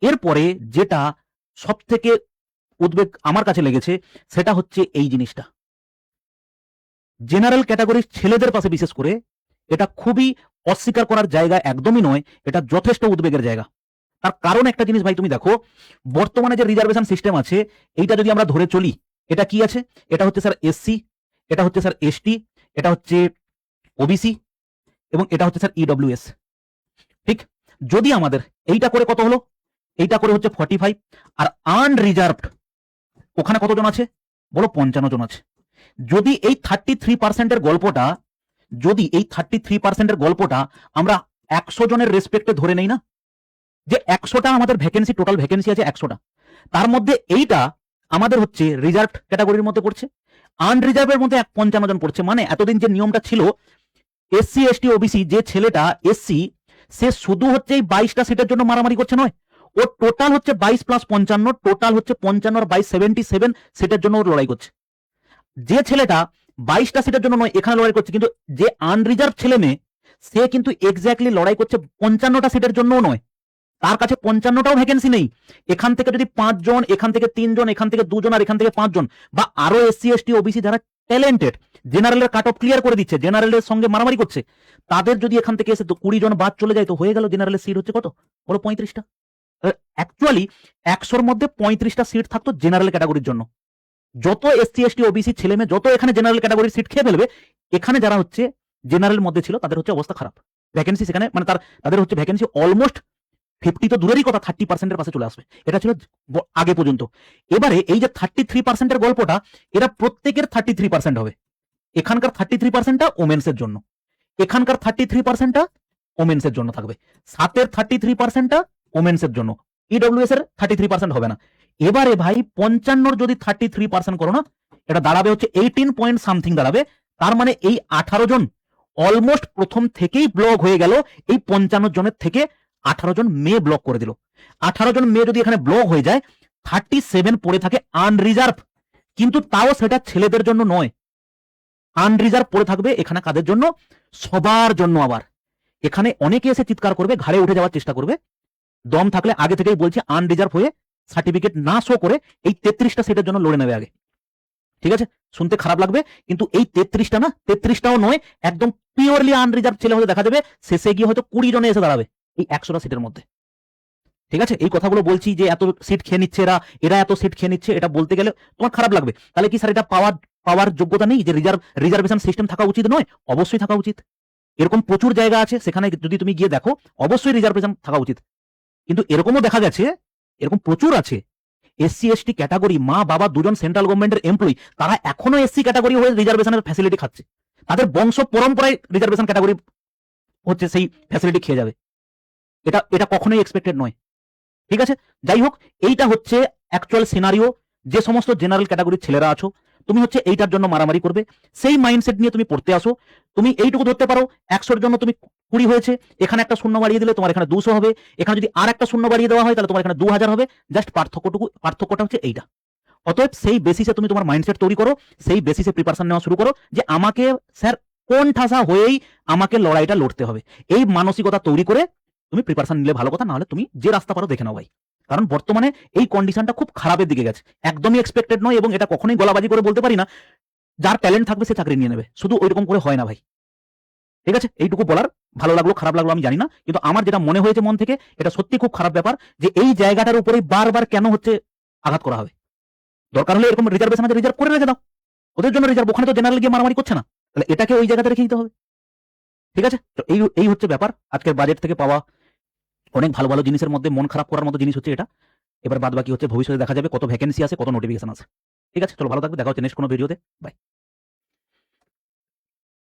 এরপরে যেটা সব থেকে উদ্বেগ আমার কাছে লেগেছে সেটা হচ্ছে এই জিনিসটা, জেনারেল ক্যাটাগরির ছেলেদের পাশে বিশেষ করে এটা খুবই অস্বীকার করার জায়গা একদমই নয়, এটা যথেষ্ট উদ্বেগের জায়গা। তার কারণ একটা জিনিস ভাই, তুমি দেখো বর্তমানে যে রিজার্ভেশন সিস্টেম আছে এইটা যদি আমরা ধরে চলি, এটা কি আছে? এটা হচ্ছে স্যার এসসি, এটা হচ্ছে স্যার এসটি, এটা হচ্ছে ওবিসি এবং এটা হচ্ছে স্যার ইডব্লিউএস। ঠিক, যদি আমাদের এইটা করে কত হলো, এইটা করে হচ্ছে 45, আর আনরিজার্ভড ওখানে কতজন আছে বলো? 55 জন আছে। যদি এই 33%-এর গল্পটা, যদি এই 33%-এর গল্পটা আমরা 100 জনের রেসপেক্টে ধরে নেই না, যে 100টা আমাদের ভ্যাকেন্সি, টোটাল ভ্যাকেন্সি আছে 100টা, তার মধ্যে এইটা আমাদের হচ্ছে রিজার্ভ ক্যাটাগরির মধ্যে পড়ছে, আনরিজার্ভের মধ্যে 55 জন পড়ছে। মানে এতদিন যে নিয়মটা ছিল এসসি এসটি ওবিসি, যে ছেলেটা এসসি সে শুধু হচ্ছে এই 22টা সিটের জন্য মারামারি করছে নয়, ও টোটাল হচ্ছে 22 + 55, টোটাল হচ্ছে 55 আর 22 77 সিটের জন্য ওর লড়াই করছে। যে ছেলেটা 22টা সিটের জন্য নয় এখানে লড়াই করছে, কিন্তু যে আনরিজার্ভ ছেলে মেয়ে সে কিন্তু এক্স্যাক্টলি লড়াই করছে 55টা সিটের জন্যও নয়, তার কাছে 55টাও ভ্যাকেন্সি নেই। এখান থেকে যদি 5 জন, এখান থেকে 3 জন, এখান থেকে 2 জন আর এখান থেকে 5 জন, বা আরো এসসি এসটি ওবিসি যারা ট্যালেন্টেড, জেনারেলের কাট অফ ক্লিয়ার করে দিচ্ছে, জেনারেলের সঙ্গে মারামারি করছে, তাদের যদি এখান থেকে এসে 20 জন বাদ চলে যায় তো হয়ে গেল, জেনারেলের সিট হচ্ছে কত বলো? 35টা। অ্যাকচুয়ালি 100-র মধ্যে 35টা সিট থাকতো জেনারেল ক্যাটাগরির জন্য। যত এসসি এসটি ওবিসি ছেলে মেয়ে যত এখানে জেনারেল ক্যাটাগরির সিট খেয়ে ফেলবে, এখানে যারা হচ্ছে জেনারেল মধ্যে ছিল তাদের হচ্ছে অবস্থা খারাপ, ভ্যাকেন্সি সেখানে মানে তাদের হচ্ছে ভ্যাকেন্সি অলমোস্ট 50 তো দূরেরই কথা, 30%-এর পাশে চলে আসবে। এটা ছিল আগে পর্যন্ত। এবারে এই যে 33%-এর গল্পটা, এরা প্রত্যেকের 33% হবে। এখানকার 33%টা ওমেন্সের জন্য, এখানকার 33%টা ওমেন্সের জন্য থাকবে, 7-এর 33%টা ওমেন্সের জন্য, ইডব্লিউএস এর 33% হবে না। এবারে ভাই 55-র যদি 33% করো না, এটা দাঁড়াবে হচ্ছে 18 পয়েন্ট সামথিং দাঁড়াবে। তার মানে এই 18 জন অলমোস্ট প্রথম থেকেই ব্লক হয়ে গেল। এই 55 জনের থেকে 18 জন মেয়ে ব্লক করে দিল। 18 জন মেয়ে যদি এখানে ব্লক হয়ে যায়, 37 পড়ে থাকে আনরিজার্ভ, কিন্তু তাও সেটা ছেলেদের জন্য নয়, আনরিজার্ভ পড়ে থাকবে এখানে কাদের জন্য? সবার জন্য। আবার এখানে অনেকে এসে চিৎকার করবে, ঘাড়ে উঠে যাওয়ার চেষ্টা করবে, দম থাকলে আগে থেকেই বলছি আনরিজার্ভ হয়ে সার্টিফিকেট না শো করে এই 33টা সিটের জন্য লড়ে নেবে আগে। ঠিক আছে, শুনতে খারাপ লাগবে, কিন্তু এই 33টা না, 33টাও নয়, একদম পিওরলি আনরিজার্ভ ছেলে হলে দেখা যাবে শেষে গিয়ে হয়তো 20 জনে এসে দাঁড়াবে এই 100টা সিটের মধ্যে। ঠিক আছে, এই কথাগুলো বলছি যে এত সিট খেয়ে নিচ্ছে এরা এত সিট খেয়ে নিচ্ছে, এটা বলতে গেলে তোমার খারাপ লাগবে। তাহলে কি স্যার এটা পাওয়ার যোগ্যতা নেই, যে রিজার্ভেশন সিস্টেম থাকা উচিত নয়? অবশ্যই থাকা উচিত। এরকম প্রচুর জায়গা আছে, সেখানে যদি তুমি গিয়ে দেখো অবশ্যই রিজার্ভেশন থাকা উচিত। কিন্তু এরকমও দেখা গেছে, এরকম প্রচুর আছে এসসি এসটি ক্যাটাগরি, মা বাবা দুজন সেন্ট্রাল গভর্নমেন্টের এমপ্লয়ি, তারা এখনো এসসি ক্যাটাগরি হয়ে রিজার্ভেশনের ফ্যাসিলিটি খাচ্ছে, তাদের বংশ পরম্পরায় রিজার্ভেশন ক্যাটাগরি হচ্ছে সেই ফ্যাসিলিটি খেয়ে যাবে। এটা কখনোই এক্সপেক্টেড নয়। ঠিক আছে, যাই হোক, এইটা হচ্ছে অ্যাকচুয়াল সিনারিও। যে সমস্ত জেনারেল ক্যাটাগরির ছেলেরা আছো, তুমি হচ্ছে এইটার জন্য মারামারি করবে, সেই মাইন্ডসেট নিয়ে তুমি পড়তে আসো। তুমি এইটুকু ধরতে পারো 100-র জন্য তুমি 20 হয়েছে, এখানে একটা শূন্য বাড়িয়ে দিলে তোমার এখানে 200 হবে, এখানে যদি আর একটা শূন্য বাড়িয়ে দেওয়া হয় তাহলে তোমার এখানে 2000 হবে। জাস্ট পার্থক্যটা হচ্ছে এইটা। অতএব সেই বেসিসে তুমি তোমার মাইন্ডসেট তৈরি করো, সেই বেসিসে প্রিপারেশন নেওয়া শুরু করো যে আমাকে স্যার কোন ঠাসা হয়েই আমাকে লড়াইটা লড়তে হবে। এই মানসিকতা তৈরি করে তুমি প্রিপারেশন নিলে ভালো কথা, না হলে তুমি যে রাস্তা পারো দেখে নাও ভাই। কারণ বর্তমানে এই কন্ডিশনটা খুব খারাপের দিকে গেছে, একদমই এক্সপেক্টেড নয়, এবং এটা কখনোই গলাবাজি করে বলতে পারি না যার ট্যালেন্ট থাকবে সে চাকরি নিয়ে নেবে, শুধু ওইরকম করে হয় না ভাই। ঠিক আছে, এইটুকু বলার, ভালো লাগলো খারাপ লাগলো আমি জানি না, কিন্তু আমার যেটা মনে হয়েছে মন থেকে, এটা সত্যি খুব খারাপ ব্যাপার যে এই জায়গাটার উপরেই বারবার কেন হচ্ছে আঘাত করা হবে। দরকার হলে এরকম রিজার্ভেশন আছে, রিজার্ভ করে রেখে দাও, ওদের জন্য রিজার্ভ, ওখানে তো জেনারেল গিয়ে মারামারি করছে না, তাহলে এটাকে ওই জায়গাতে রেখে দিতে হবে। ঠিক আছে, তো এই হচ্ছে ব্যাপার। আজকের বাজেট থেকে পাওয়া অনেক ভালো ভালো জিনিসের মধ্যে মন খারাপ করার মতো জিনিস হচ্ছে এটা। এবার বাদ বাকি হচ্ছে ভবিষ্যতে দেখা যাবে কত ভ্যাকেন্সি আছে, কত নোটিফিকেশন আছে। ঠিক আছে, চলো ভালো থাকবে, দেখা হচ্ছে নেক্সট কোনো ভিডিওতে, বাই।